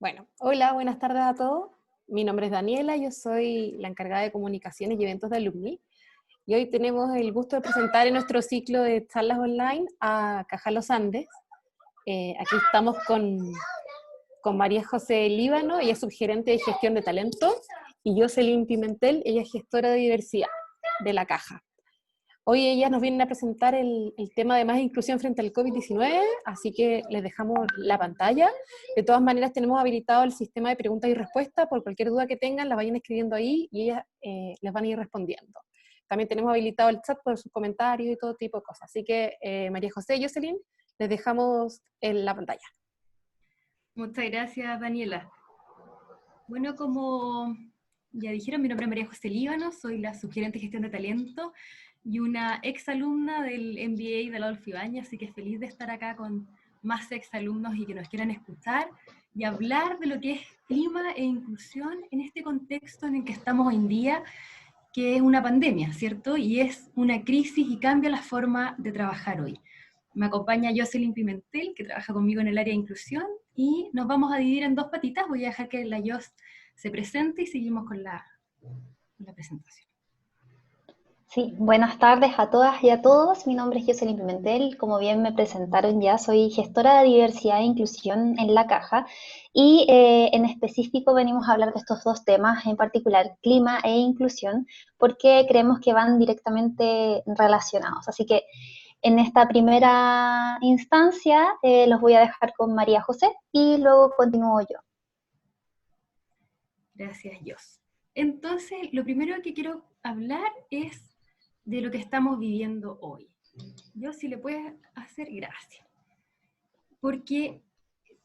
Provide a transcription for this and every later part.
Bueno, hola, buenas tardes a todos. Mi nombre es Daniela, yo soy la encargada de comunicaciones y eventos de Alumni. Y hoy tenemos el gusto de presentar en nuestro ciclo de charlas online a Caja Los Andes. Aquí estamos con María José Líbano, ella es subgerente de gestión de talento, y Jocelyn Pimentel, ella es gestora de diversidad de la Caja. Hoy ellas nos vienen a presentar el tema de más inclusión frente al COVID-19, así que les dejamos la pantalla. De todas maneras, tenemos habilitado el sistema de preguntas y respuestas. Por cualquier duda que tengan, la vayan escribiendo ahí y ellas les van a ir respondiendo. También tenemos habilitado el chat por sus comentarios y todo tipo de cosas. Así que, María José y Jocelyn, les dejamos en la pantalla. Muchas gracias, Daniela. Bueno, como ya dijeron, mi nombre es María José Líbano, soy la subgerente de gestión de talento y una exalumna del MBA de la Adolfo Ibáñez, así que feliz de estar acá con más exalumnos y que nos quieran escuchar y hablar de lo que es clima e inclusión en este contexto en el que estamos hoy en día, que es una pandemia, ¿cierto? Y es una crisis y cambia la forma de trabajar hoy. Me acompaña Jocelyn Pimentel, que trabaja conmigo en el área de inclusión, y nos vamos a dividir en dos patitas. Voy a dejar que la Jos se presente y seguimos con la presentación. Sí, buenas tardes a todas y a todos. Mi nombre es Jocelyn Pimentel. Como bien me presentaron ya, soy gestora de diversidad e inclusión en la Caja y en específico venimos a hablar de estos dos temas, en particular clima e inclusión, porque creemos que van directamente relacionados. Así que en esta primera instancia los voy a dejar con María José y luego continúo yo. Gracias, Jos. Entonces, lo primero que quiero hablar es de lo que estamos viviendo hoy. Jos, si le puedes hacer, gracias. Porque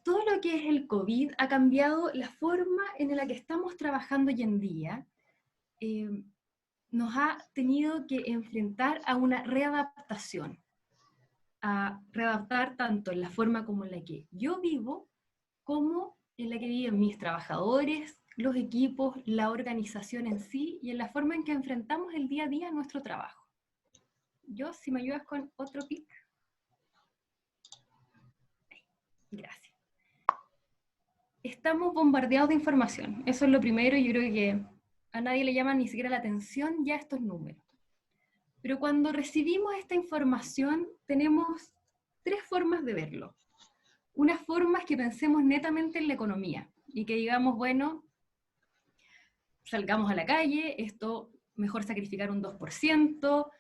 todo lo que es el COVID ha cambiado la forma en la que estamos trabajando hoy en día. Nos ha tenido que enfrentar a una readaptación, a readaptar tanto en la forma como en la que yo vivo, como en la que viven mis trabajadores, los equipos, la organización en sí, y en la forma en que enfrentamos el día a día nuestro trabajo. Yo, si me ayudas con otro pic. Gracias. Estamos bombardeados de información, eso es lo primero, y yo creo que a nadie le llama ni siquiera la atención ya estos números. Pero cuando recibimos esta información, tenemos tres formas de verlo. Una forma es que pensemos netamente en la economía y que digamos, bueno, salgamos a la calle, esto mejor sacrificar un 2%,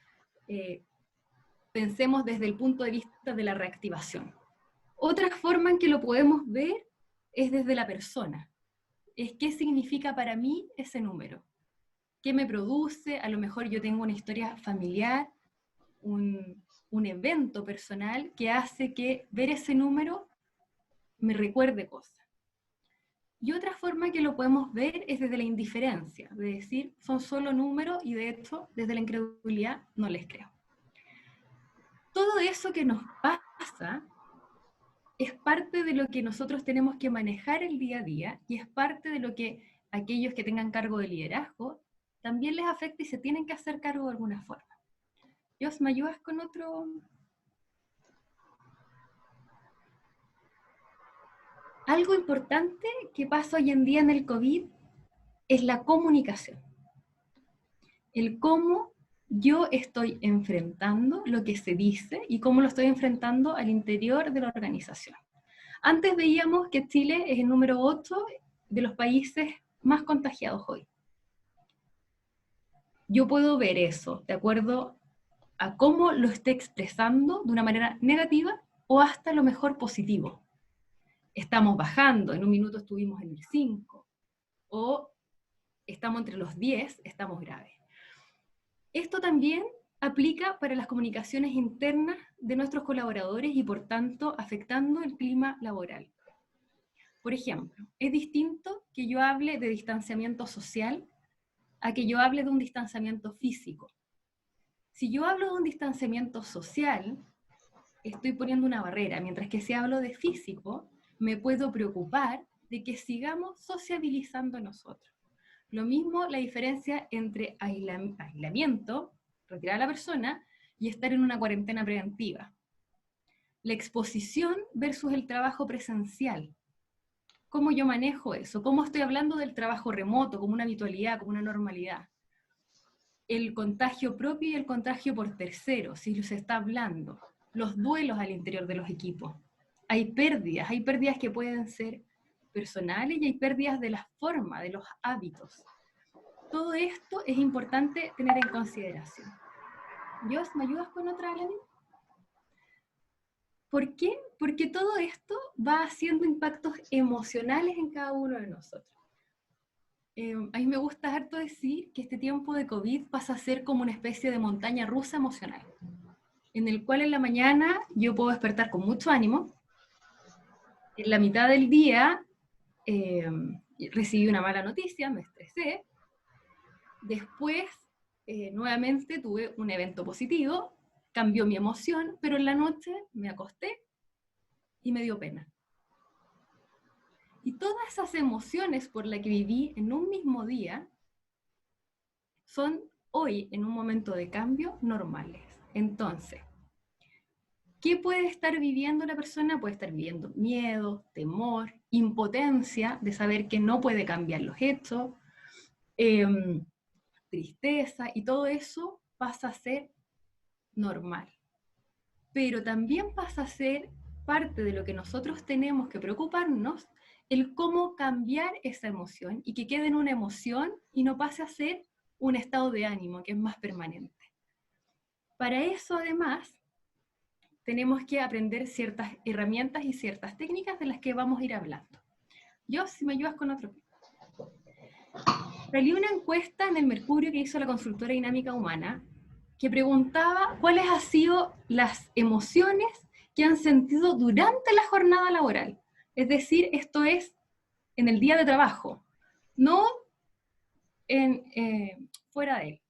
pensemos desde el punto de vista de la reactivación. Otra forma en que lo podemos ver es desde la persona. Es qué significa para mí ese número. ¿Qué me produce? A lo mejor yo tengo una historia familiar, un evento personal que hace que ver ese número me recuerde cosas. Y otra forma que lo podemos ver es desde la indiferencia, de decir, son solo números y de hecho, desde la incredulidad, no les creo. Todo eso que nos pasa es parte de lo que nosotros tenemos que manejar el día a día y es parte de lo que aquellos que tengan cargo de liderazgo también les afecta y se tienen que hacer cargo de alguna forma. Jos, ¿me ayudas con otro? Algo importante que pasa hoy en día en el COVID es la comunicación. El cómo yo estoy enfrentando lo que se dice y cómo lo estoy enfrentando al interior de la organización. Antes veíamos que Chile es el número 8 de los países más contagiados hoy. Yo puedo ver eso de acuerdo a cómo lo esté expresando de una manera negativa o hasta lo mejor positivo. Estamos bajando, en un minuto estuvimos en el 5, o estamos entre los 10, estamos graves. Esto también aplica para las comunicaciones internas de nuestros colaboradores y por tanto afectando el clima laboral. Por ejemplo, es distinto que yo hable de distanciamiento social a que yo hable de un distanciamiento físico. Si yo hablo de un distanciamiento social, estoy poniendo una barrera, mientras que si hablo de físico, me puedo preocupar de que sigamos sociabilizando nosotros. Lo mismo la diferencia entre aislamiento, retirar a la persona, y estar en una cuarentena preventiva. La exposición versus el trabajo presencial. ¿Cómo yo manejo eso? ¿Cómo estoy hablando del trabajo remoto como una habitualidad, como una normalidad? El contagio propio y el contagio por terceros, si se está hablando. Los duelos al interior de los equipos. Hay pérdidas que pueden ser personales y hay pérdidas de la forma, de los hábitos. Todo esto es importante tener en consideración. Jos, ¿me ayudas con otra, Alain? ¿Por qué? Porque todo esto va haciendo impactos emocionales en cada uno de nosotros. A mí me gusta harto decir que este tiempo de COVID pasa a ser como una especie de montaña rusa emocional, en el cual en la mañana yo puedo despertar con mucho ánimo, en la mitad del día recibí una mala noticia, me estresé, después nuevamente tuve un evento positivo, cambió mi emoción, pero en la noche me acosté y me dio pena. Y todas esas emociones por las que viví en un mismo día son hoy, en un momento de cambio, normales. Entonces, ¿qué puede estar viviendo la persona? Puede estar viviendo miedo, temor, impotencia de saber que no puede cambiar los hechos, tristeza, y todo eso pasa a ser normal. Pero también pasa a ser parte de lo que nosotros tenemos que preocuparnos, el cómo cambiar esa emoción y que quede en una emoción y no pase a ser un estado de ánimo que es más permanente. Para eso, además, tenemos que aprender ciertas herramientas y ciertas técnicas de las que vamos a ir hablando. Yo, si me ayudas con otro. Salió una encuesta en el Mercurio que hizo la consultora Dinámica Humana que preguntaba cuáles han sido las emociones que han sentido durante la jornada laboral. Es decir, esto es en el día de trabajo, no fuera de él.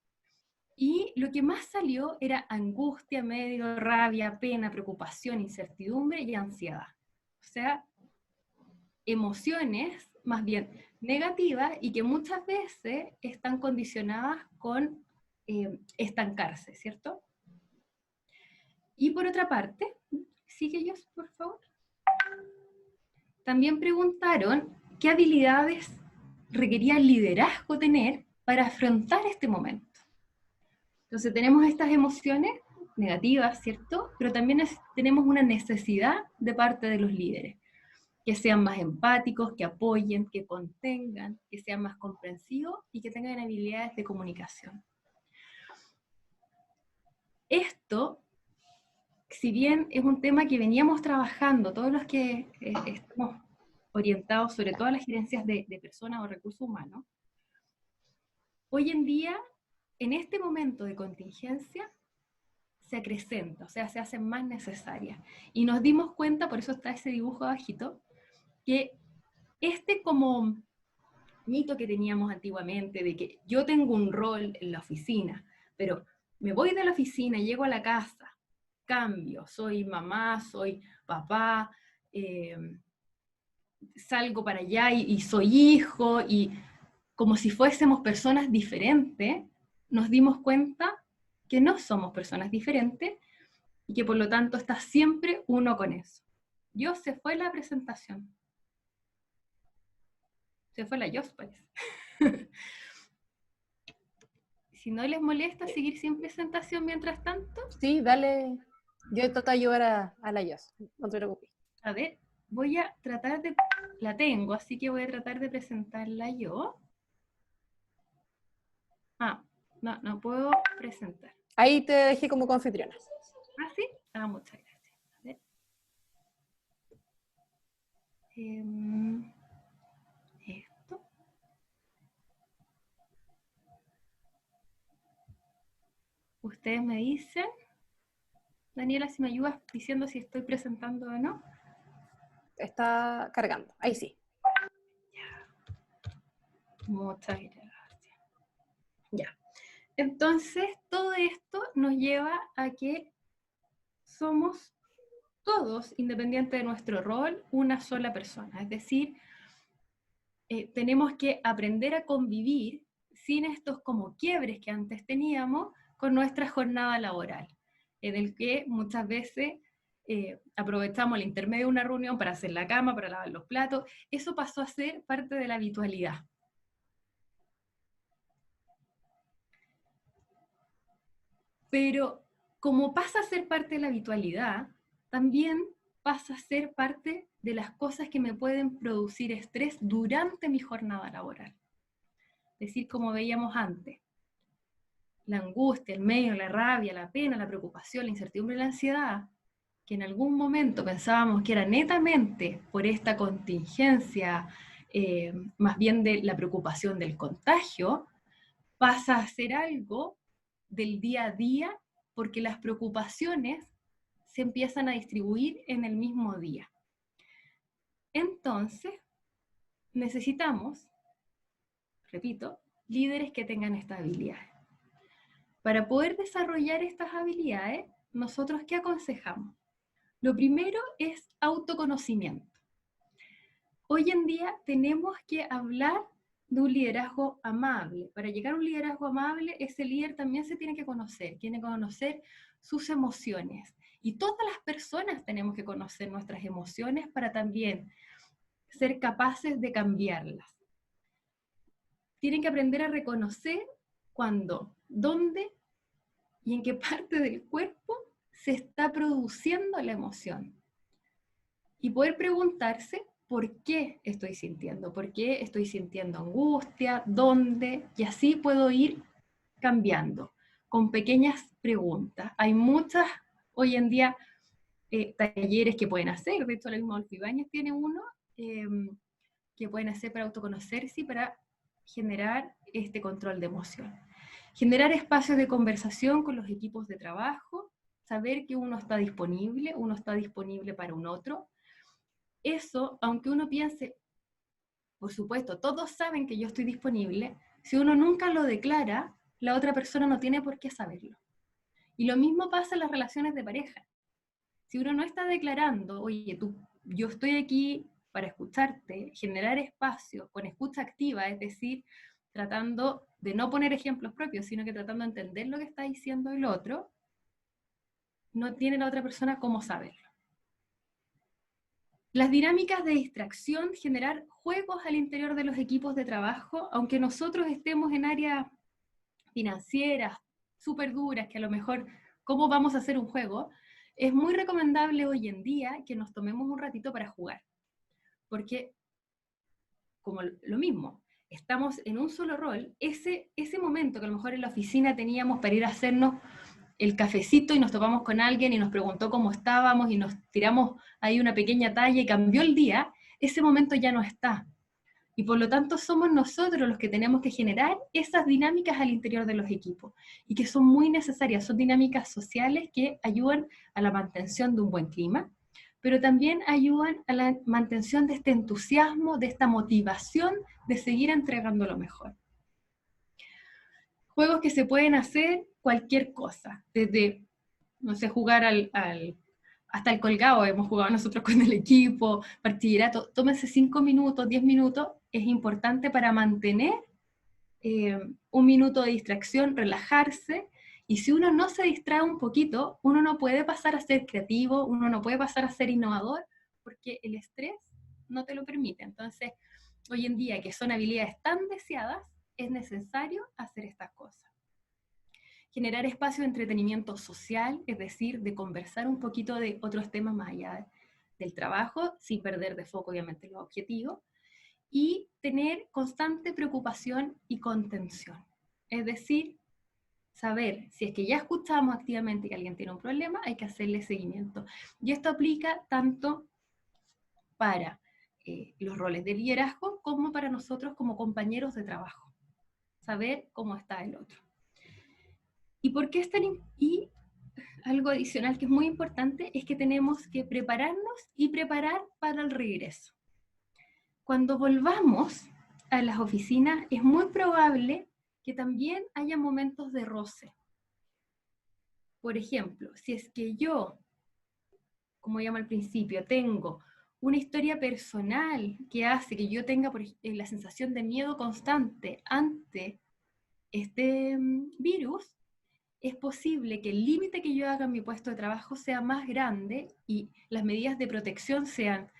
Y lo que más salió era angustia, miedo, rabia, pena, preocupación, incertidumbre y ansiedad. O sea, emociones más bien negativas y que muchas veces están condicionadas con estancarse, ¿cierto? Y por otra parte, sigue ellos, por favor. También preguntaron qué habilidades requería el liderazgo tener para afrontar este momento. Entonces tenemos estas emociones negativas, ¿cierto? Pero también tenemos una necesidad de parte de los líderes, que sean más empáticos, que apoyen, que contengan, que sean más comprensivos y que tengan habilidades de comunicación. Esto, si bien es un tema que veníamos trabajando, todos los que estamos orientados sobre todo a las gerencias de personas o recursos humanos, hoy en día, en este momento de contingencia, se acrecenta, o sea, se hacen más necesarias. Y nos dimos cuenta, por eso está ese dibujo abajito, que este como mito que teníamos antiguamente de que yo tengo un rol en la oficina, pero me voy de la oficina, llego a la casa, cambio, soy mamá, soy papá, salgo para allá y soy hijo, y como si fuésemos personas diferentes, nos dimos cuenta que no somos personas diferentes y que por lo tanto está siempre uno con eso. Yo se fue la presentación. Se fue la Jos, parece. Si no les molesta seguir sin presentación mientras tanto. Sí, dale. Yo trato de ayudar a la Jos, no te preocupes. A ver, voy a tratar de... La tengo, así que voy a tratar de presentarla yo. Ah, no puedo presentar. Ahí te dejé como confitriona. ¿Ah, sí? Ah, muchas gracias. A ver. Esto. Ustedes me dicen, Daniela, si me ayudas diciendo si estoy presentando o no. Está cargando, ahí sí. Muchas gracias. Ya. Entonces, todo esto nos lleva a que somos todos, independiente de nuestro rol, una sola persona. Es decir, tenemos que aprender a convivir sin estos como quiebres que antes teníamos con nuestra jornada laboral, en el que muchas veces aprovechamos el intermedio de una reunión para hacer la cama, para lavar los platos. Eso pasó a ser parte de la habitualidad. Pero como pasa a ser parte de la habitualidad, también pasa a ser parte de las cosas que me pueden producir estrés durante mi jornada laboral. Es decir, como veíamos antes, la angustia, el miedo, la rabia, la pena, la preocupación, la incertidumbre y la ansiedad, que en algún momento pensábamos que era netamente por esta contingencia, más bien de la preocupación del contagio, pasa a ser algo del día a día porque las preocupaciones se empiezan a distribuir en el mismo día. Entonces, necesitamos, repito, líderes que tengan estas habilidades. Para poder desarrollar estas habilidades, nosotros ¿qué aconsejamos? Lo primero es autoconocimiento. Hoy en día tenemos que hablar de un liderazgo amable. Para llegar a un liderazgo amable, ese líder también se tiene que conocer sus emociones. Y todas las personas tenemos que conocer nuestras emociones para también ser capaces de cambiarlas. Tienen que aprender a reconocer cuándo, dónde y en qué parte del cuerpo se está produciendo la emoción. Y poder preguntarse por qué estoy sintiendo angustia, dónde, y así puedo ir cambiando con pequeñas preguntas. Hay muchas hoy en día talleres que pueden hacer, de hecho la misma Olfi Ibáñez tiene uno que pueden hacer para autoconocerse y para generar este control de emoción. Generar espacios de conversación con los equipos de trabajo, saber que uno está disponible para un otro. Eso, aunque uno piense, por supuesto, todos saben que yo estoy disponible, si uno nunca lo declara, la otra persona no tiene por qué saberlo. Y lo mismo pasa en las relaciones de pareja. Si uno no está declarando, oye, yo estoy aquí para escucharte, generar espacio con escucha activa, es decir, tratando de no poner ejemplos propios, sino que tratando de entender lo que está diciendo el otro, no tiene la otra persona cómo saberlo. Las dinámicas de distracción, generar juegos al interior de los equipos de trabajo, aunque nosotros estemos en áreas financieras súper duras, que a lo mejor, ¿cómo vamos a hacer un juego? Es muy recomendable hoy en día que nos tomemos un ratito para jugar, porque, como lo mismo, estamos en un solo rol, ese momento que a lo mejor en la oficina teníamos para ir a hacernos el cafecito y nos topamos con alguien y nos preguntó cómo estábamos y nos tiramos ahí una pequeña talla y cambió el día, ese momento ya no está. Y por lo tanto somos nosotros los que tenemos que generar esas dinámicas al interior de los equipos y que son muy necesarias, son dinámicas sociales que ayudan a la mantención de un buen clima, pero también ayudan a la mantención de este entusiasmo, de esta motivación de seguir entregando lo mejor. Juegos que se pueden hacer cualquier cosa, desde, no sé, jugar hasta el colgado, hemos jugado nosotros con el equipo, bachillerato, tómense 5 minutos, 10 minutos, es importante para mantener un minuto de distracción, relajarse, y si uno no se distrae un poquito, uno no puede pasar a ser creativo, uno no puede pasar a ser innovador, porque el estrés no te lo permite. Entonces, hoy en día, que son habilidades tan deseadas, es necesario hacer estas cosas. Generar espacio de entretenimiento social, es decir, de conversar un poquito de otros temas más allá del trabajo, sin perder de foco obviamente los objetivos, y tener constante preocupación y contención. Es decir, saber si es que ya escuchamos activamente que alguien tiene un problema, hay que hacerle seguimiento. Y esto aplica tanto para los roles de liderazgo como para nosotros como compañeros de trabajo. Saber cómo está el otro. ¿Y por qué es tan y algo adicional que es muy importante es que tenemos que prepararnos y preparar para el regreso? Cuando volvamos a las oficinas es muy probable que también haya momentos de roce. Por ejemplo, si es que yo, como llamo al principio, tengo una historia personal que hace que yo tenga la sensación de miedo constante ante este virus, es posible que el límite que yo haga en mi puesto de trabajo sea más grande y las medidas de protección sean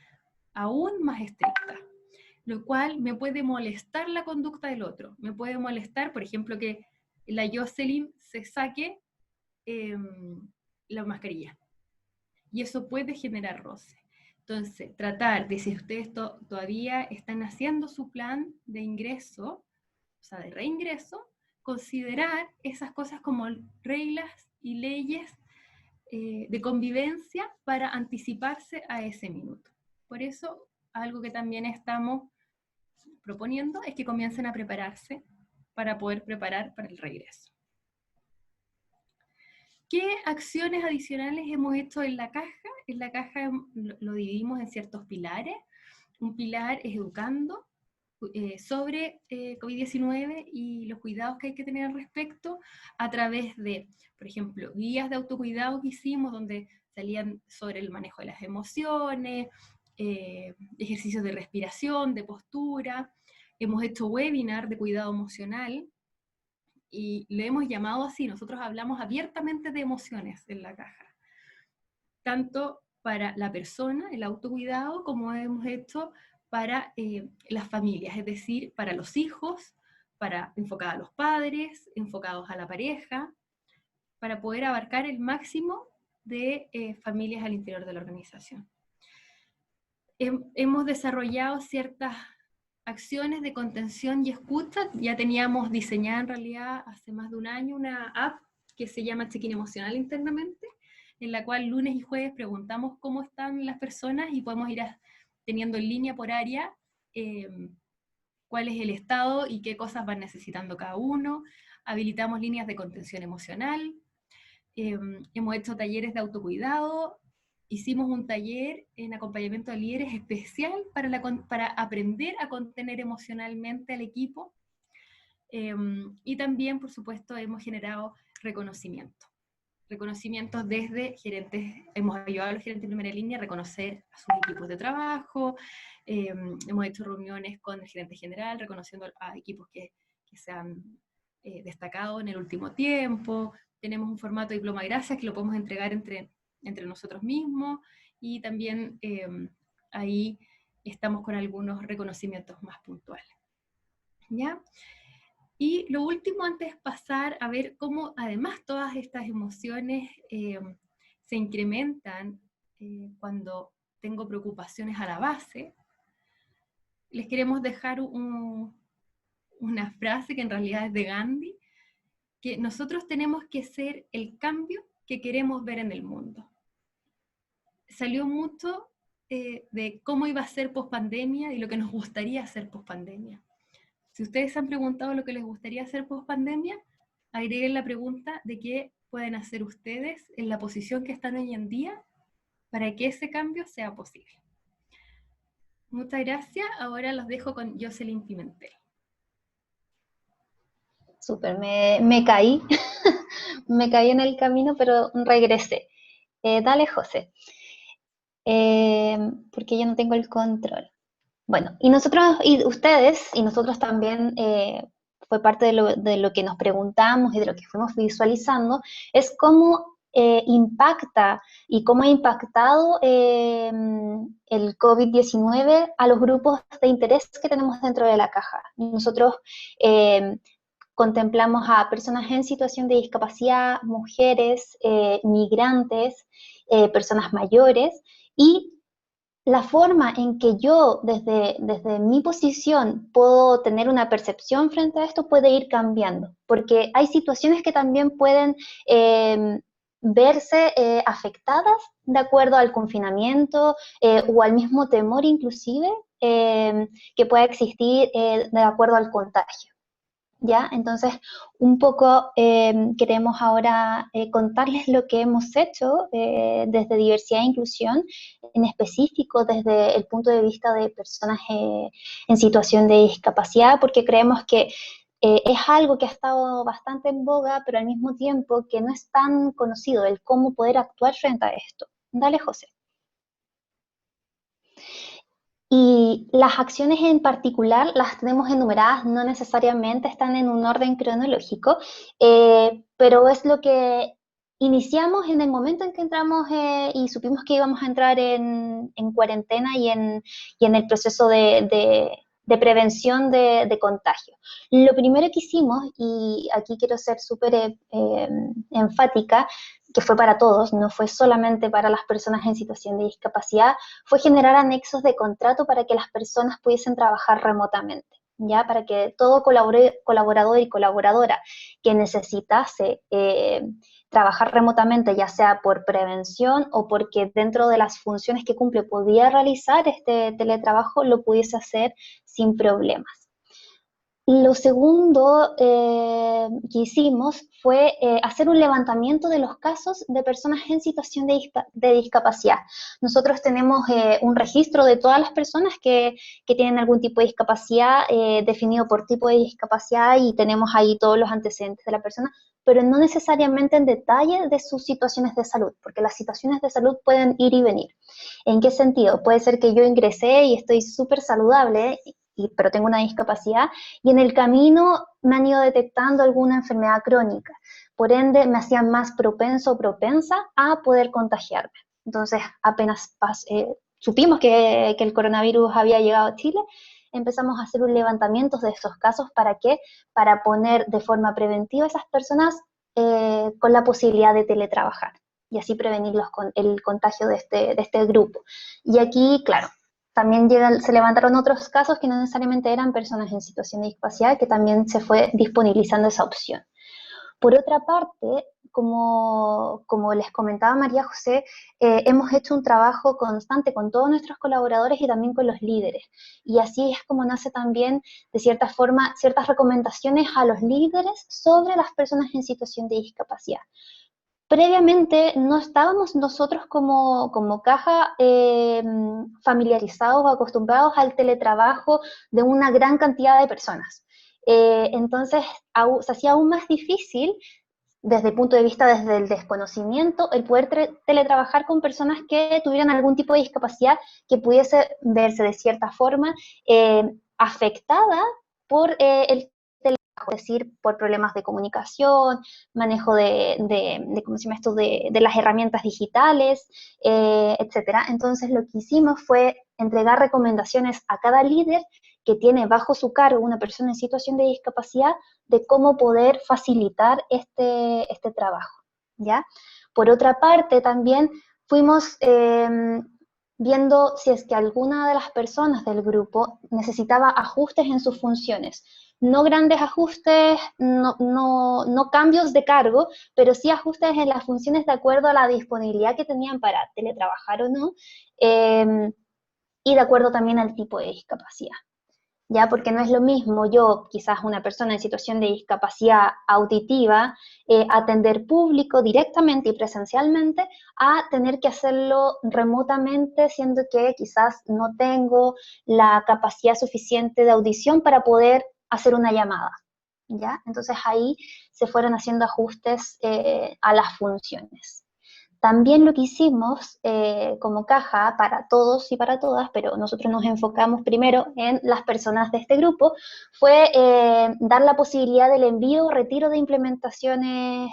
aún más estrictas, lo cual me puede molestar la conducta del otro. Me puede molestar, por ejemplo, que la Jocelyn se saque la mascarilla. Y eso puede generar roce. Entonces, tratar de, si ustedes todavía están haciendo su plan de ingreso, o sea, de reingreso, considerar esas cosas como reglas y leyes de convivencia para anticiparse a ese minuto. Por eso, algo que también estamos proponiendo es que comiencen a prepararse para poder preparar para el regreso. ¿Qué acciones adicionales hemos hecho en la caja? En la caja lo dividimos en ciertos pilares. Un pilar es educando sobre COVID-19 y los cuidados que hay que tener al respecto a través de, por ejemplo, guías de autocuidado que hicimos donde salían sobre el manejo de las emociones, ejercicios de respiración, de postura. Hemos hecho webinar de cuidado emocional y le hemos llamado así. Nosotros hablamos abiertamente de emociones en la caja, tanto para la persona, el autocuidado, como hemos hecho para las familias, es decir, para los hijos, enfocados a los padres, enfocados a la pareja, para poder abarcar el máximo de familias al interior de la organización. Hemos desarrollado ciertas acciones de contención y escucha. Ya teníamos diseñada en realidad hace más de un año una app que se llama Check-in Emocional internamente, en la cual lunes y jueves preguntamos cómo están las personas y podemos ir teniendo en línea por área cuál es el estado y qué cosas van necesitando cada uno. Habilitamos líneas de contención emocional, hemos hecho talleres de autocuidado, hicimos un taller en acompañamiento de líderes especial para aprender a contener emocionalmente al equipo, y también, por supuesto, hemos generado reconocimientos desde gerentes. Hemos ayudado a los gerentes de primera línea a reconocer a sus equipos de trabajo, hemos hecho reuniones con el gerente general reconociendo a equipos que se han destacado en el último tiempo. Tenemos un formato de diploma de gracias que lo podemos entregar entre nosotros mismos, y también ahí estamos con algunos reconocimientos más puntuales. ¿Ya? Y lo último, antes de pasar a ver cómo además todas estas emociones se incrementan cuando tengo preocupaciones a la base, les queremos dejar una frase que en realidad es de Gandhi, que nosotros tenemos que ser el cambio que queremos ver en el mundo. Salió mucho de cómo iba a ser post-pandemia y lo que nos gustaría hacer post-pandemia. Si ustedes se han preguntado lo que les gustaría hacer post-pandemia, agreguen la pregunta de qué pueden hacer ustedes en la posición que están hoy en día para que ese cambio sea posible. Muchas gracias. Ahora los dejo con Jocelyn Pimentel. Súper, me caí, me caí en el camino, pero regresé. Dale, José, porque yo no tengo el control. Bueno, y nosotros, y ustedes, y nosotros también, fue parte de lo que nos preguntamos y de lo que fuimos visualizando, es cómo impacta y cómo ha impactado el COVID-19 a los grupos de interés que tenemos dentro de la caja. Nosotros contemplamos a personas en situación de discapacidad, mujeres, migrantes, personas mayores, y la forma en que yo desde mi posición puedo tener una percepción frente a esto puede ir cambiando, porque hay situaciones que también pueden verse afectadas de acuerdo al confinamiento o al mismo temor inclusive que pueda existir de acuerdo al contagio. ¿Ya? Entonces, un poco queremos ahora contarles lo que hemos hecho desde Diversidad e Inclusión, en específico desde el punto de vista de personas en situación de discapacidad, porque creemos que es algo que ha estado bastante en boga, pero al mismo tiempo que no es tan conocido el cómo poder actuar frente a esto. Dale, José. Y Y las acciones en particular las tenemos enumeradas, no necesariamente están en un orden cronológico, pero es lo que iniciamos en el momento en que entramos y supimos que íbamos a entrar en cuarentena y en el proceso de prevención de contagio. Lo primero que hicimos, y aquí quiero ser súper enfática, que fue para todos, no fue solamente para las personas en situación de discapacidad, fue generar anexos de contrato para que las personas pudiesen trabajar remotamente, ¿ya? Para que todo colaborador y colaboradora que necesitase trabajar remotamente, ya sea por prevención o porque dentro de las funciones que cumple podía realizar este teletrabajo, lo pudiese hacer sin problemas. Lo segundo que hicimos fue hacer un levantamiento de los casos de personas en situación de discapacidad. Nosotros tenemos un registro de todas las personas que tienen algún tipo de discapacidad definido por tipo de discapacidad y tenemos ahí todos los antecedentes de la persona, pero no necesariamente en detalle de sus situaciones de salud, porque las situaciones de salud pueden ir y venir. ¿En qué sentido? Puede ser que yo ingresé y estoy súper saludable, pero tengo una discapacidad, y en el camino me han ido detectando alguna enfermedad crónica. Por ende, me hacían más propenso o propensa a poder contagiarme. Entonces, apenas supimos que el coronavirus había llegado a Chile, empezamos a hacer un levantamiento de esos casos. ¿Para qué? Para poner de forma preventiva a esas personas con la posibilidad de teletrabajar y así prevenir el contagio de este grupo. Y aquí, claro, también se levantaron otros casos que no necesariamente eran personas en situación de discapacidad, que también se fue disponibilizando esa opción. Por otra parte, como les comentaba María José, hemos hecho un trabajo constante con todos nuestros colaboradores y también con los líderes. Y así es como nace también, de cierta forma, ciertas recomendaciones a los líderes sobre las personas en situación de discapacidad. Previamente no estábamos nosotros como caja familiarizados o acostumbrados al teletrabajo de una gran cantidad de personas. Entonces se hacía aún más difícil desde el punto de vista desde el desconocimiento, el poder teletrabajar con personas que tuvieran algún tipo de discapacidad que pudiese verse de cierta forma afectada por el es decir, por problemas de comunicación, manejo ¿cómo se llama esto? De las herramientas digitales, etcétera. Entonces lo que hicimos fue entregar recomendaciones a cada líder que tiene bajo su cargo una persona en situación de discapacidad de cómo poder facilitar este trabajo, ¿ya? Por otra parte, también fuimos viendo si es que alguna de las personas del grupo necesitaba ajustes en sus funciones. No grandes ajustes, no cambios de cargo, pero sí ajustes en las funciones de acuerdo a la disponibilidad que tenían para teletrabajar o no, y de acuerdo también al tipo de discapacidad. ¿Ya? Porque no es lo mismo yo, quizás una persona en situación de discapacidad auditiva, atender público directamente y presencialmente, a tener que hacerlo remotamente, siendo que quizás no tengo la capacidad suficiente de audición para poder hacer una llamada, ¿ya? Entonces ahí se fueron haciendo ajustes a las funciones. También lo que hicimos como caja para todos y para todas, pero nosotros nos enfocamos primero en las personas de este grupo, fue dar la posibilidad del envío o retiro de implementaciones,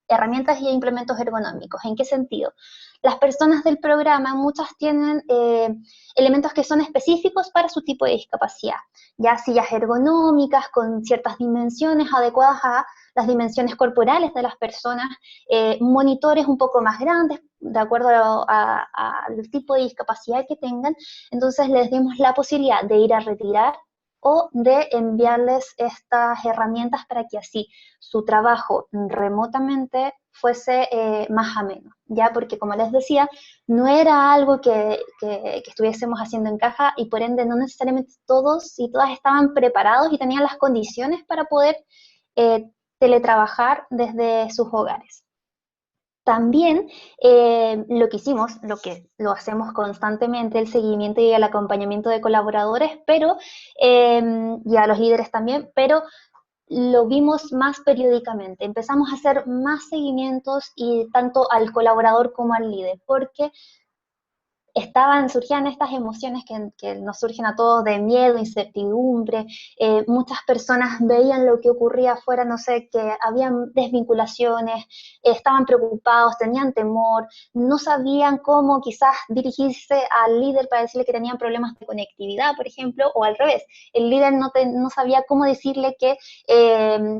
herramientas y implementos ergonómicos. ¿En qué sentido? Las personas del programa, muchas tienen elementos que son específicos para su tipo de discapacidad, ya sillas ergonómicas con ciertas dimensiones adecuadas a las dimensiones corporales de las personas, monitores un poco más grandes, de acuerdo al tipo de discapacidad que tengan. Entonces les dimos la posibilidad de ir a retirar o de enviarles estas herramientas para que así su trabajo remotamente fuese más ameno, ¿ya? Porque como les decía, no era algo que estuviésemos haciendo en caja y por ende no necesariamente todos y todas estaban preparados y tenían las condiciones para poder teletrabajar desde sus hogares. También lo que hicimos, lo que lo hacemos constantemente, el seguimiento y el acompañamiento de colaboradores, pero y a los líderes también, pero lo vimos más periódicamente. Empezamos a hacer más seguimientos y tanto al colaborador como al líder, porque surgían estas emociones que nos surgen a todos de miedo, incertidumbre. Muchas personas veían lo que ocurría afuera, no sé, que habían desvinculaciones, estaban preocupados, tenían temor, no sabían cómo quizás dirigirse al líder para decirle que tenían problemas de conectividad, por ejemplo, o al revés. El líder no sabía cómo decirle que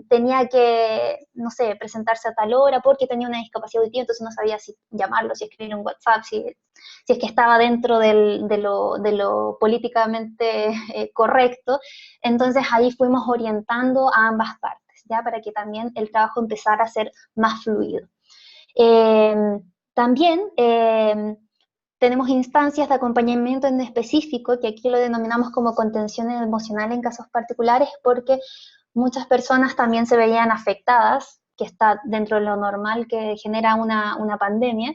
tenía que, no sé, presentarse a tal hora porque tenía una discapacidad auditiva, entonces no sabía si llamarlo, si escribir un WhatsApp, si es que estaba dentro de lo políticamente correcto. Entonces ahí fuimos orientando a ambas partes, ¿ya? Para que también el trabajo empezara a ser más fluido. También tenemos instancias de acompañamiento en específico, que aquí lo denominamos como contención emocional en casos particulares, porque muchas personas también se veían afectadas, que está dentro de lo normal que genera una pandemia,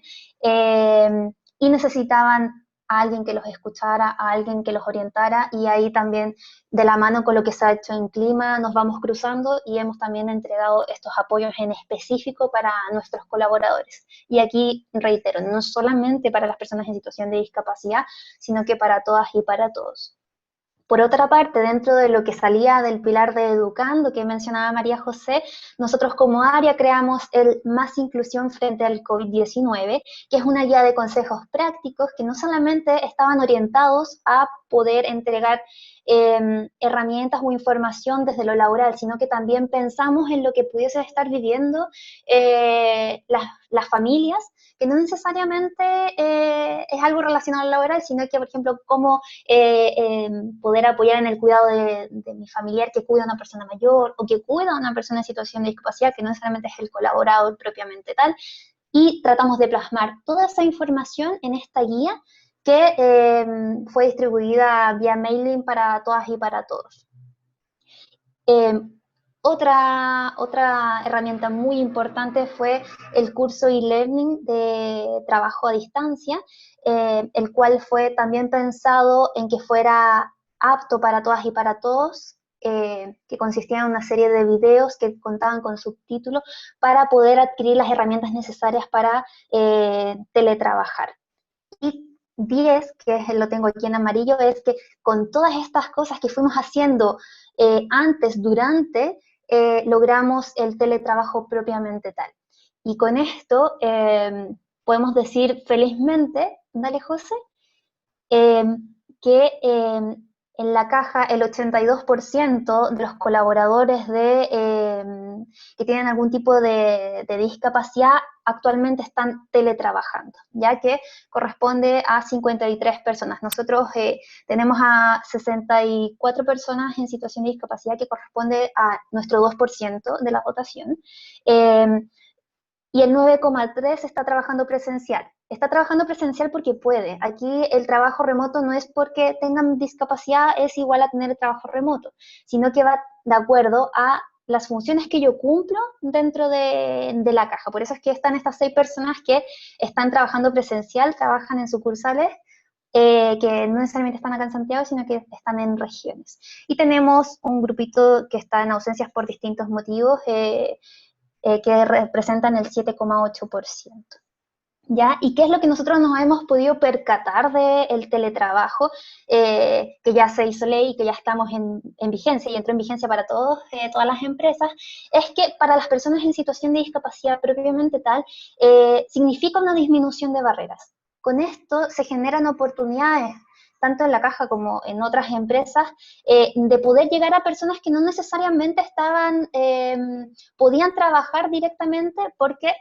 y necesitaban a alguien que los escuchara, a alguien que los orientara, y ahí también, de la mano con lo que se ha hecho en Clima, nos vamos cruzando y hemos también entregado estos apoyos en específico para nuestros colaboradores. Y aquí, reitero, no solamente para las personas en situación de discapacidad, sino que para todas y para todos. Por otra parte, dentro de lo que salía del pilar de Educando que mencionaba María José, nosotros como área creamos el Más Inclusión frente al COVID-19, que es una guía de consejos prácticos que no solamente estaban orientados a poder entregar herramientas o información desde lo laboral, sino que también pensamos en lo que pudiesen estar viviendo las familias, que no necesariamente es algo relacionado al laboral, sino que, por ejemplo, cómo poder apoyar en el cuidado de mi familiar que cuida a una persona mayor o que cuida a una persona en situación de discapacidad, que no necesariamente es el colaborador propiamente tal, y tratamos de plasmar toda esa información en esta guía que fue distribuida vía mailing para todas y para todos. Otra herramienta muy importante fue el curso e-learning de trabajo a distancia, el cual fue también pensado en que fuera apto para todas y para todos, que consistía en una serie de videos que contaban con subtítulos para poder adquirir las herramientas necesarias para teletrabajar. Y 10, que lo tengo aquí en amarillo, es que con todas estas cosas que fuimos haciendo antes, durante, logramos el teletrabajo propiamente tal. Y con esto podemos decir felizmente, dale José, que en la caja el 82% de los colaboradores que tienen algún tipo de discapacidad actualmente están teletrabajando, ya que corresponde a 53 personas. Nosotros tenemos a 64 personas en situación de discapacidad, que corresponde a nuestro 2% de la votación. Y el 9,3 está trabajando presencial. Está trabajando presencial porque puede. Aquí el trabajo remoto no es porque tengan discapacidad es igual a tener trabajo remoto, sino que va de acuerdo a las funciones que yo cumplo dentro de la caja. Por eso es que están estas 6 personas que están trabajando presencial, trabajan en sucursales, que no necesariamente están acá en Santiago, sino que están en regiones. Y tenemos un grupito que está en ausencias por distintos motivos, que representan el 7,8%. ¿Ya? ¿Y qué es lo que nosotros nos hemos podido percatar del teletrabajo, que ya se hizo ley y que ya estamos en vigencia y entró en vigencia para todas las empresas? Es que para las personas en situación de discapacidad propiamente tal, significa una disminución de barreras. Con esto se generan oportunidades, tanto en la caja como en otras empresas, de poder llegar a personas que no necesariamente podían trabajar directamente porque,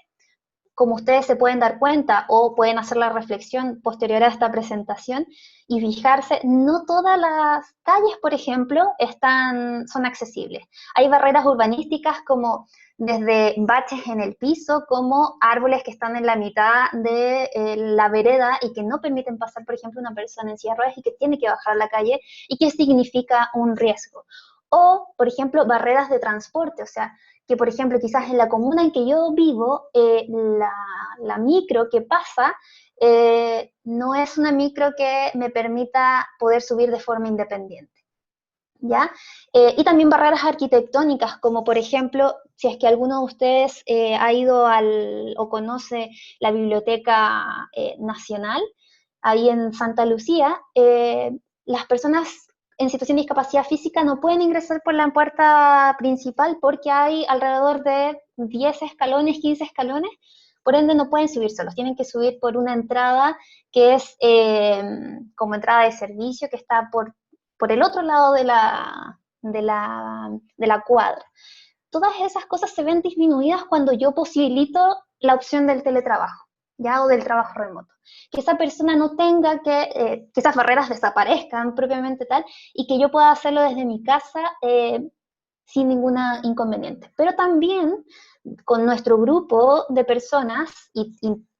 como ustedes se pueden dar cuenta o pueden hacer la reflexión posterior a esta presentación y fijarse, no todas las calles, por ejemplo, son accesibles. Hay barreras urbanísticas como desde baches en el piso, como árboles que están en la mitad de la vereda y que no permiten pasar, por ejemplo, una persona en silla de ruedas y que tiene que bajar a la calle y que significa un riesgo. O, por ejemplo, barreras de transporte, o sea, que por ejemplo quizás en la comuna en que yo vivo, la micro que pasa no es una micro que me permita poder subir de forma independiente, ¿ya? Y también barreras arquitectónicas, como por ejemplo, si es que alguno de ustedes ha ido o conoce la Biblioteca Nacional, ahí en Santa Lucía, las personas en situación de discapacidad física no pueden ingresar por la puerta principal porque hay alrededor de 10 escalones, 15 escalones, por ende no pueden subir solos, tienen que subir por una entrada que es como entrada de servicio que está por el otro lado de la cuadra. Todas esas cosas se ven disminuidas cuando yo posibilito la opción del teletrabajo, ¿ya? O del trabajo remoto. Que esa persona no tenga que esas barreras desaparezcan propiamente tal, y que yo pueda hacerlo desde mi casa sin ningún inconveniente. Pero también con nuestro grupo de personas y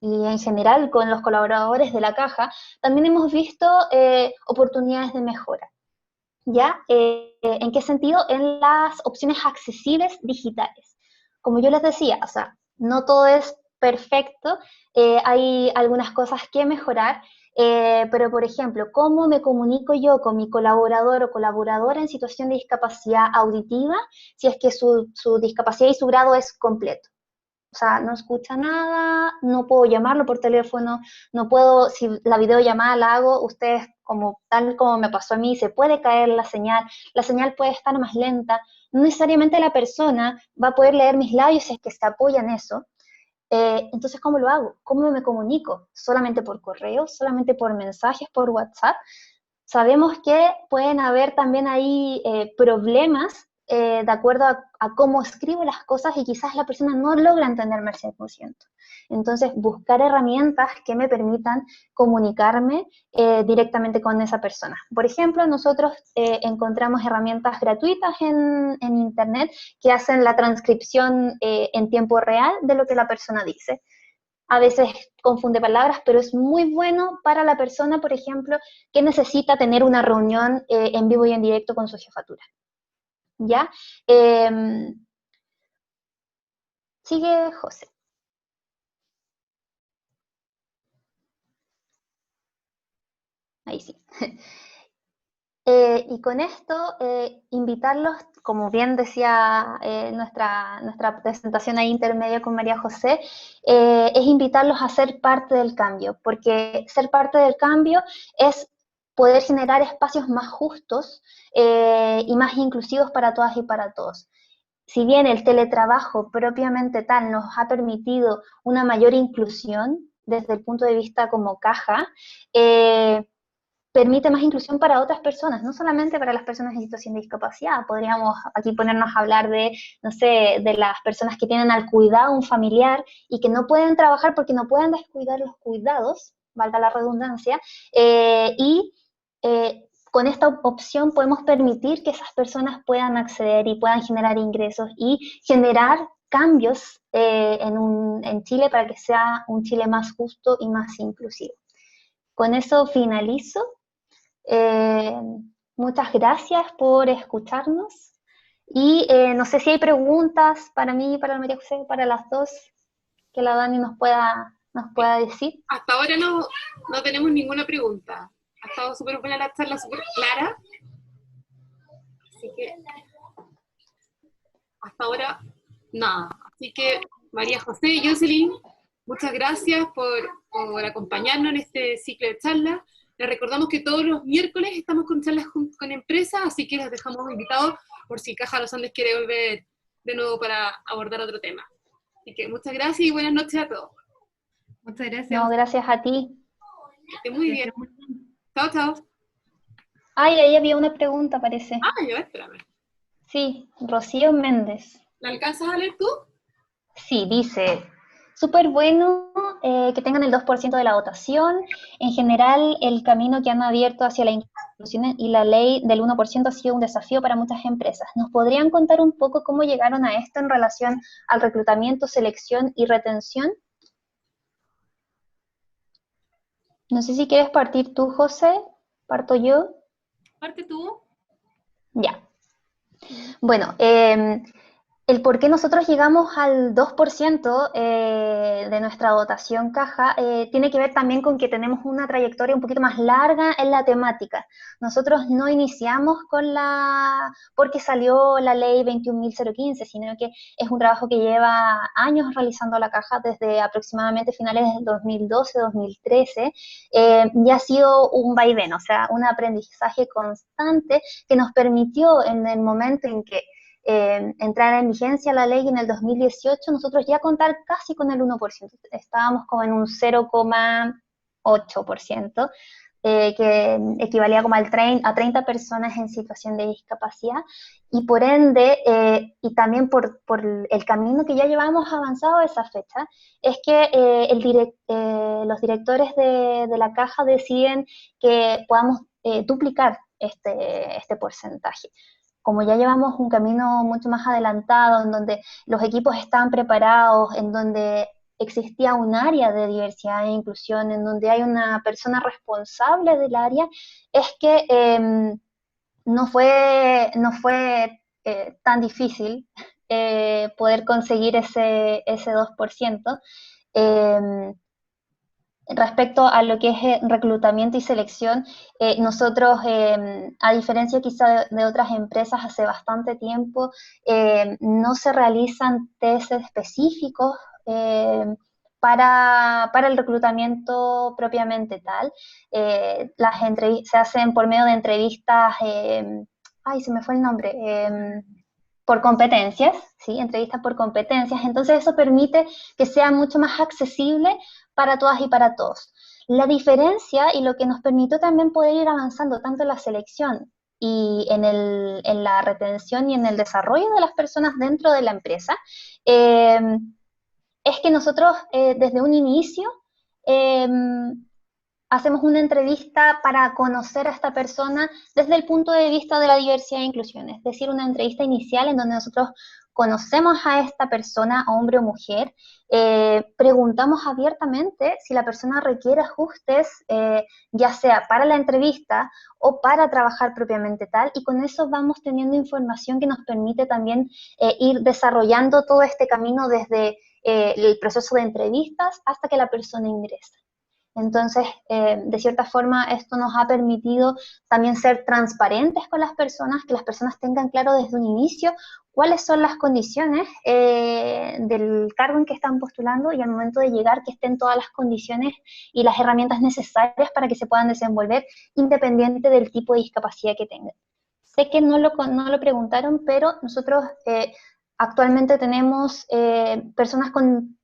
en general con los colaboradores de la caja, también hemos visto oportunidades de mejora. ¿Ya? ¿En qué sentido? En las opciones accesibles digitales. Como yo les decía, o sea, no todo es perfecto, hay algunas cosas que mejorar, pero por ejemplo, ¿cómo me comunico yo con mi colaborador o colaboradora en situación de discapacidad auditiva si es que su discapacidad y su grado es completo? O sea, no escucha nada, no puedo llamarlo por teléfono, no puedo, si la videollamada la hago, ustedes, como tal como me pasó a mí, se puede caer la señal puede estar más lenta, no necesariamente la persona va a poder leer mis labios si es que se apoya en eso. Entonces, ¿cómo lo hago? ¿Cómo me comunico? ¿Solamente por correo? ¿Solamente por mensajes, por WhatsApp? Sabemos que pueden haber también ahí problemas de acuerdo a cómo escribo las cosas y quizás la persona no logra entenderme al 100%. Entonces, buscar herramientas que me permitan comunicarme directamente con esa persona. Por ejemplo, nosotros encontramos herramientas gratuitas en Internet que hacen la transcripción en tiempo real de lo que la persona dice. A veces confunde palabras, pero es muy bueno para la persona, por ejemplo, que necesita tener una reunión en vivo y en directo con su jefatura. ¿Ya? Sigue José. Ahí sí. Y con esto, invitarlos, como bien decía nuestra presentación ahí intermedia con María José, es invitarlos a ser parte del cambio, porque ser parte del cambio es poder generar espacios más justos y más inclusivos para todas y para todos. Si bien el teletrabajo propiamente tal nos ha permitido una mayor inclusión desde el punto de vista como caja, permite más inclusión para otras personas, no solamente para las personas en situación de discapacidad. Podríamos aquí ponernos a hablar de, no sé, de las personas que tienen al cuidado un familiar y que no pueden trabajar porque no pueden descuidar los cuidados, valga la redundancia, con esta opción podemos permitir que esas personas puedan acceder y puedan generar ingresos y generar cambios en Chile para que sea un Chile más justo y más inclusivo. Con eso finalizo. Muchas gracias por escucharnos y no sé si hay preguntas para mí, para la María José, para las dos, que la Dani nos pueda decir. Hasta ahora no tenemos ninguna pregunta. Ha estado súper buena la charla, súper clara. Así que hasta ahora nada. Así que María José y Jocelyn, muchas gracias por acompañarnos en este ciclo de charlas. Les recordamos que todos los miércoles estamos con charlas con empresas, así que los dejamos invitados por si Caja Los Andes quiere volver de nuevo para abordar otro tema. Así que muchas gracias y buenas noches a todos. Muchas gracias. No, gracias a ti. Que esté muy bien. Chao, chao. Ay, ahí había una pregunta, parece. Ah, ya, espérame. Sí, Rocío Méndez. ¿La alcanzas a leer tú? Sí, dice, súper bueno que tengan el 2% de la votación. En general, el camino que han abierto hacia la inclusión y la ley del 1% ha sido un desafío para muchas empresas. ¿Nos podrían contar un poco cómo llegaron a esto en relación al reclutamiento, selección y retención? No sé si quieres partir tú, José. ¿Parto yo? Parte tú. Ya. Bueno, El por qué nosotros llegamos al 2% de nuestra dotación caja tiene que ver también con que tenemos una trayectoria un poquito más larga en la temática. Nosotros no iniciamos porque salió la ley 21.015, sino que es un trabajo que lleva años realizando la caja desde aproximadamente finales del 2012, 2013, y ha sido un vaivén, o sea, un aprendizaje constante que nos permitió en el momento en que entrar en vigencia la ley en el 2018, nosotros ya contar casi con el 1%. Estábamos como en un 0,8%, que equivalía como a 30 personas en situación de discapacidad, y por ende, y también por el camino que ya llevamos avanzado a esa fecha, es que los directores de la caja deciden que podamos duplicar este porcentaje. Como ya llevamos un camino mucho más adelantado, en donde los equipos están preparados, en donde existía un área de diversidad e inclusión, en donde hay una persona responsable del área, es que no fue tan difícil poder conseguir ese 2%. Eh, Respecto a lo que es reclutamiento y selección, nosotros, a diferencia quizá de otras empresas, hace bastante tiempo no se realizan test específicos para el reclutamiento propiamente tal. Se hacen por medio de entrevistas, ay, se me fue el nombre, por competencias, ¿sí? Entrevistas por competencias. Entonces eso permite que sea mucho más accesible para todas y para todos. La diferencia y lo que nos permitió también poder ir avanzando tanto en la selección y en la retención y en el desarrollo de las personas dentro de la empresa, es que nosotros desde un inicio eh, hacemos una entrevista para conocer a esta persona desde el punto de vista de la diversidad e inclusión, es decir, una entrevista inicial en donde nosotros conocemos a esta persona, hombre o mujer, preguntamos abiertamente si la persona requiere ajustes, ya sea para la entrevista o para trabajar propiamente tal, y con eso vamos teniendo información que nos permite también ir desarrollando todo este camino desde el proceso de entrevistas hasta que la persona ingresa. Entonces, de cierta forma, esto nos ha permitido también ser transparentes con las personas, que las personas tengan claro desde un inicio cuáles son las condiciones del cargo en que están postulando, y al momento de llegar que estén todas las condiciones y las herramientas necesarias para que se puedan desenvolver independiente del tipo de discapacidad que tengan. Sé que no lo preguntaron, pero nosotros actualmente tenemos personas con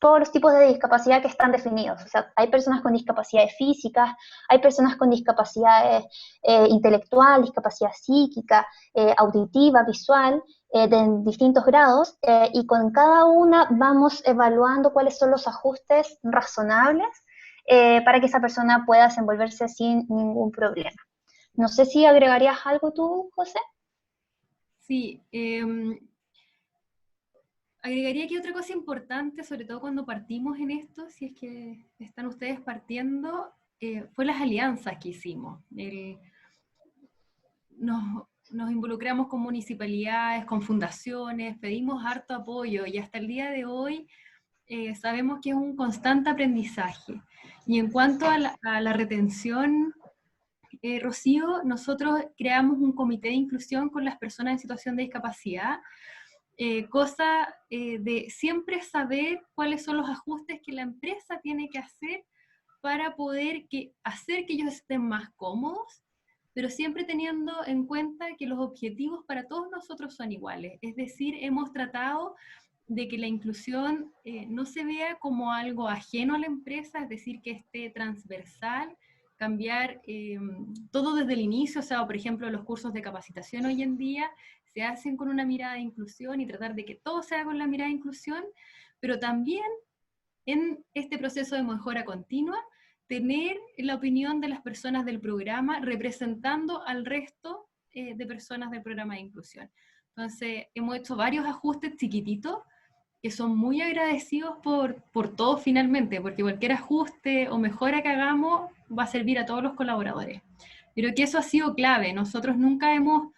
todos los tipos de discapacidad que están definidos. O sea, hay personas con discapacidades físicas, hay personas con discapacidades intelectual, discapacidad psíquica, auditiva, visual, de distintos grados, y con cada una vamos evaluando cuáles son los ajustes razonables para que esa persona pueda desenvolverse sin ningún problema. No sé si agregarías algo tú, José. Sí, agregaría que otra cosa importante, sobre todo cuando partimos en esto, si es que están ustedes partiendo, fue las alianzas que hicimos. Nos involucramos con municipalidades, con fundaciones, pedimos harto apoyo, y hasta el día de hoy sabemos que es un constante aprendizaje. Y en cuanto a la retención, Rocío, nosotros creamos un comité de inclusión con las personas en situación de discapacidad, cosa de siempre saber cuáles son los ajustes que la empresa tiene que hacer para poder hacer que ellos estén más cómodos, pero siempre teniendo en cuenta que los objetivos para todos nosotros son iguales. Es decir, hemos tratado de que la inclusión no se vea como algo ajeno a la empresa, es decir, que esté transversal, cambiar todo desde el inicio. O sea, por ejemplo, los cursos de capacitación hoy en día se hacen con una mirada de inclusión y tratar de que todo se haga con la mirada de inclusión, pero también en este proceso de mejora continua, tener la opinión de las personas del programa representando al resto de personas del programa de inclusión. Entonces, hemos hecho varios ajustes chiquititos que son muy agradecidos por todo finalmente, porque cualquier ajuste o mejora que hagamos va a servir a todos los colaboradores. Creo que eso ha sido clave. Nosotros nunca hemos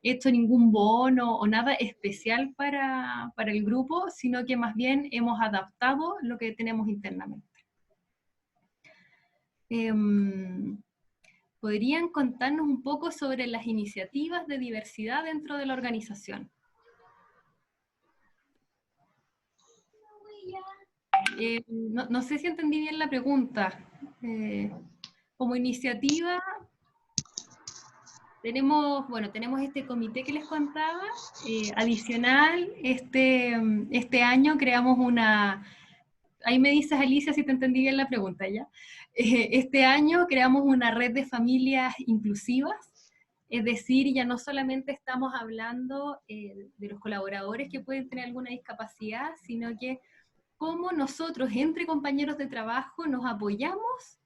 hecho ningún bono o nada especial para el grupo, sino que más bien hemos adaptado lo que tenemos internamente. ¿Podrían contarnos un poco sobre las iniciativas de diversidad dentro de la organización? No sé si entendí bien la pregunta. Como iniciativa, tenemos este comité que les contaba. Adicional, este año creamos una... Ahí me dices, Alicia, si te entendí bien la pregunta, ¿ya? Este año creamos una red de familias inclusivas, es decir, ya no solamente estamos hablando de los colaboradores que pueden tener alguna discapacidad, sino que cómo nosotros, entre compañeros de trabajo, nos apoyamos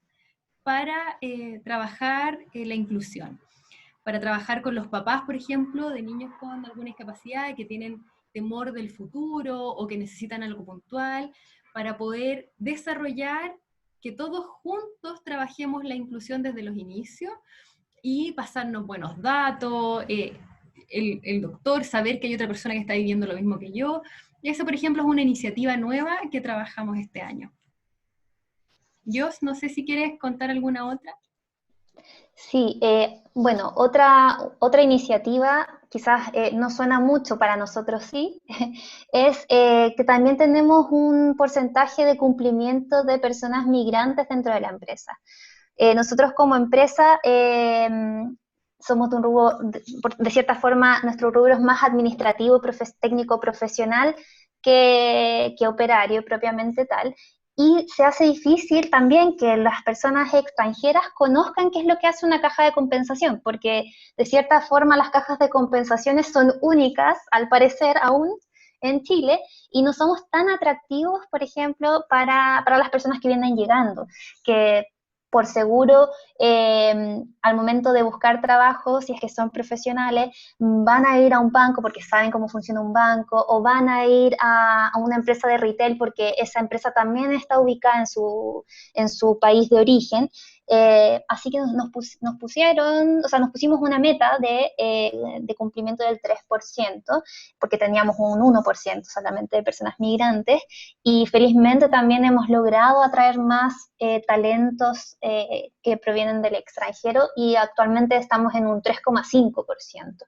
para trabajar la inclusión, para trabajar con los papás, por ejemplo, de niños con alguna discapacidad que tienen temor del futuro o que necesitan algo puntual, para poder desarrollar que todos juntos trabajemos la inclusión desde los inicios y pasarnos buenos datos, el doctor, saber que hay otra persona que está viviendo lo mismo que yo. Y eso, por ejemplo, es una iniciativa nueva que trabajamos este año. Jos, no sé si quieres contar alguna otra. Sí, bueno, otra iniciativa, quizás no suena mucho, para nosotros sí, es que también tenemos un porcentaje de cumplimiento de personas migrantes dentro de la empresa. Nosotros como empresa somos de un rubro, de cierta forma, nuestro rubro es más administrativo, técnico, profesional que operario propiamente tal. Y se hace difícil también que las personas extranjeras conozcan qué es lo que hace una caja de compensación, porque de cierta forma las cajas de compensaciones son únicas, al parecer aún, en Chile, y no somos tan atractivos, por ejemplo, para las personas que vienen llegando, que por seguro, al momento de buscar trabajo, si es que son profesionales, van a ir a un banco porque saben cómo funciona un banco, o van a ir a una empresa de retail porque esa empresa también está ubicada en su país de origen. Así que nos pusimos una meta de cumplimiento del 3%, porque teníamos un 1% solamente de personas migrantes, y felizmente también hemos logrado atraer más talentos que provienen del extranjero, y actualmente estamos en un 3,5%.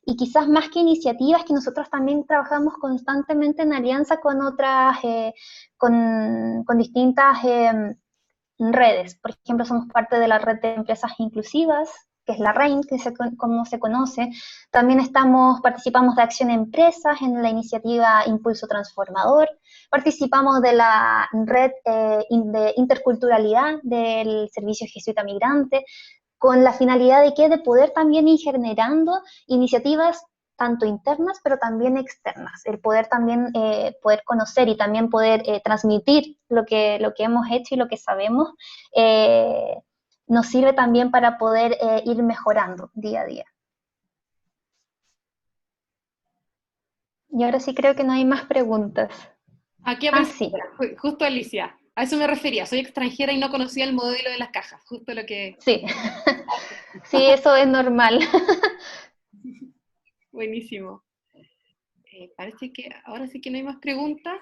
Y quizás más que iniciativas, que nosotros también trabajamos constantemente en alianza con otras, con distintas redes. Por ejemplo, somos parte de la red de empresas inclusivas, que es la REIN, como se conoce. También participamos de Acción Empresas en la iniciativa Impulso Transformador. Participamos de la red de interculturalidad del Servicio Jesuita Migrante, con la finalidad de poder también ir generando iniciativas tanto internas, pero también externas, el poder también poder conocer y también poder transmitir lo que hemos hecho y lo que sabemos, nos sirve también para poder ir mejorando día a día. Y ahora sí creo que no hay más preguntas. Aquí aparece, Sí. justo Alicia. A eso me refería, soy extranjera y no conocía el modelo de las cajas, justo lo que... Sí, sí, eso es normal. Buenísimo. Parece que ahora sí que no hay más preguntas.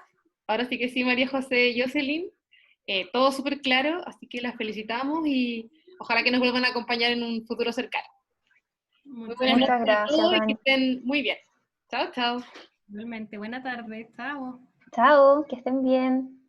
Ahora sí que sí, María José y Jocelyn. Todo súper claro, así que las felicitamos y ojalá que nos vuelvan a acompañar en un futuro cercano. Muy buenas noches a todos y que estén muy bien. Chao, chao. Realmente, buena tarde. Chao. Chao, que estén bien.